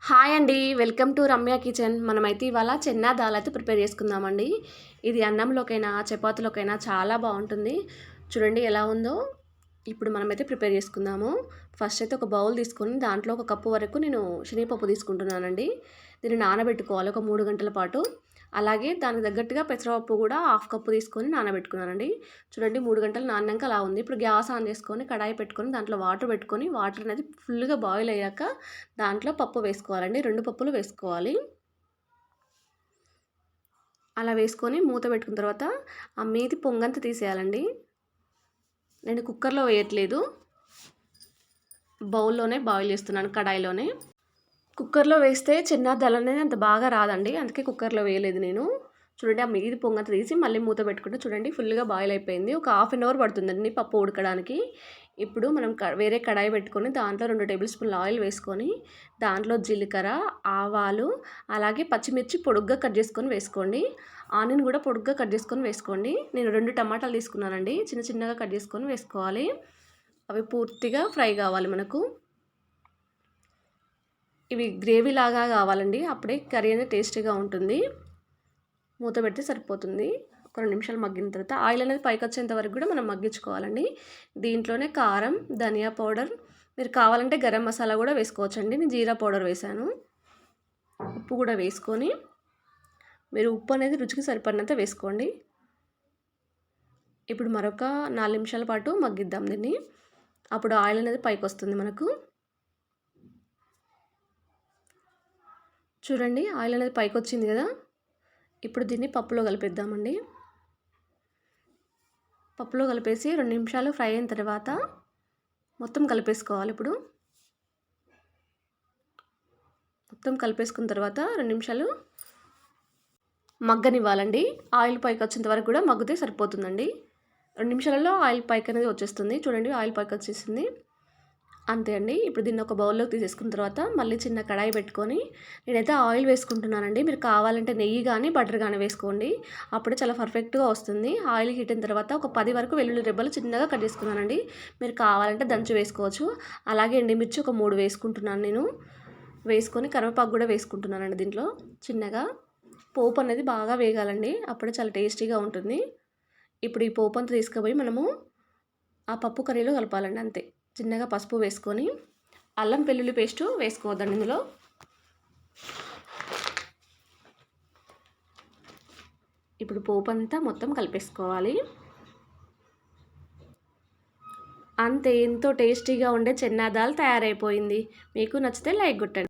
Hi అండి, welcome to Ramya kitchen. మనమైతే ఇవాళ చెన్నా దాల్ అయితే ప్రిపేర్ చేసుకుందామండి. ఇది అన్నంలోకైనా చపాతీలోకైనా చాలా బాగుంటుంది. చూడండి ఎలా ఉందో. ఇప్పుడు మనమైతే ప్రిపేర్ చేసుకుందాము. ఫస్ట్ అయితే ఒక బౌల్ తీసుకొని దాంట్లో ఒక కప్పు వరకు నేను శనగపప్పు తీసుకుంటున్నానండి. దీన్ని నానబెట్టుకోవాలి ఒక 3 గంటల పాటు. అలాగే దానికి తగ్గట్టుగా పెసరపప్పు కూడా హాఫ్ కప్పు తీసుకొని నానబెట్టుకున్నానండి. చూడండి 3 గంటలు నానినాక అలా ఉంది. ఇప్పుడు గ్యాస్ ఆన్ చేసుకొని కడాయి పెట్టుకొని దాంట్లో వాటర్ పెట్టుకొని వాటర్ అనేది ఫుల్గా బాయిల్ అయ్యాక దాంట్లో పప్పు వేసుకోవాలండి. 2 పప్పులు వేసుకోవాలి. అలా వేసుకొని మూత పెట్టుకున్న తర్వాత ఆ మీది పొంగంతా తీసేయాలండి. నేను కుక్కర్లో వేయట్లేదు, బౌల్లోనే బాయిల్ చేస్తున్నాను, కడాయిలోనే. కుక్కర్లో వేస్తే చెన్నా దాల్ అనేది అంత బాగా రాదండి, అందుకే కుక్కర్లో వేయలేదు నేను. చూడండి ఆ మీది పొంగంత తీసి మళ్ళీ మూత పెట్టుకుంటే చూడండి ఫుల్గా బాయిల్ అయిపోయింది. ఒక హాఫ్ అన్ అవర్ పడుతుందండి పప్పు ఉడకడానికి. ఇప్పుడు మనం వేరే కడాయి పెట్టుకొని దాంట్లో 2 టేబుల్ స్పూన్ల ఆయిల్ వేసుకొని దాంట్లో జీలకర్ర, ఆవాలు, అలాగే పచ్చిమిర్చి పొడుగ్గా కట్ చేసుకొని వేసుకోండి. ఆనియన్ కూడా పొడుగ్గా కట్ చేసుకొని వేసుకోండి. నేను 2 టమాటాలు తీసుకున్నానండి, చిన్న చిన్నగా కట్ చేసుకొని వేసుకోవాలి. అవి పూర్తిగా ఫ్రై కావాలి మనకు. ఇవి గ్రేవీ లాగా కావాలండి, అప్పుడే కర్రీ అనేది టేస్టీగా ఉంటుంది. మూత పెడితే సరిపోతుంది. ఒక 2 నిమిషాలు మగ్గిన తర్వాత ఆయిల్ అనేది పైకి వచ్చేంత వరకు కూడా మనం మగ్గించుకోవాలండి. దీంట్లోనే కారం, ధనియా పౌడర్, మీరు కావాలంటే గరం మసాలా కూడా వేసుకోవచ్చండి. నేను జీరా పౌడర్ వేసాను. ఉప్పు కూడా వేసుకొని మీరు ఉప్పు అనేది రుచికి సరిపడినంత వేసుకోండి. ఇప్పుడు మరొక 4 నిమిషాల పాటు మగ్గిద్దాం దీన్ని. అప్పుడు ఆయిల్ అనేది పైకి వస్తుంది మనకు. చూడండి ఆయిల్ అనేది పైకి వచ్చింది కదా. ఇప్పుడు దీన్ని పప్పులో కలిపేద్దామండి. పప్పులో కలిపేసి 2 నిమిషాలు ఫ్రై అయిన తర్వాత మొత్తం కలిపేసుకోవాలి. ఇప్పుడు మొత్తం కలిపేసుకున్న తర్వాత 2 నిమిషాలు మగ్గనివ్వాలండి. ఆయిల్ పైకి వచ్చేంత వరకు కూడా మగ్గితే సరిపోతుందండి. 2 నిమిషాలలో ఆయిల్ పైకి అనేది వచ్చేస్తుంది. చూడండి ఆయిల్ పైకి వచ్చేసింది, అంతే అండి. ఇప్పుడు దీన్ని ఒక బౌల్లోకి తీసేసుకున్న తర్వాత మళ్ళీ చిన్న కడాయి పెట్టుకొని నేనైతే ఆయిల్ వేసుకుంటున్నానండి. మీరు కావాలంటే నెయ్యి కానీ బటర్ కానీ వేసుకోండి, అప్పుడే చాలా పర్ఫెక్ట్గా వస్తుంది. ఆయిల్ హీట్ అయిన తర్వాత ఒక 10 వరకు వెల్లుల్లి రెబ్బలు చిన్నగా కట్ చేసుకున్నానండి. మీరు కావాలంటే దంచి వేసుకోవచ్చు. అలాగే ఎండుమిర్చి ఒక 3 వేసుకుంటున్నాను నేను. వేసుకొని కరివేపాకు కూడా వేసుకుంటున్నానండి దీంట్లో చిన్నగా. పోపు అనేది బాగా వేగాలండి, అప్పుడే చాలా టేస్టీగా ఉంటుంది. ఇప్పుడు ఈ పోపు అంతా తీసుకుపోయి మనము ఆ పప్పు కర్రీలో కలపాలండి, అంతే. చిన్నగా పసుపు వేసుకొని అల్లం వెల్లుల్లి పేస్టు వేసుకోవద్దండి ఇందులో. ఇప్పుడు పోపు అంతా మొత్తం కలిపేసుకోవాలి, అంతే. ఎంతో టేస్టీగా ఉండే చెన్నా దాల్ తయారైపోయింది. మీకు నచ్చితే లైక్ కొట్టండి.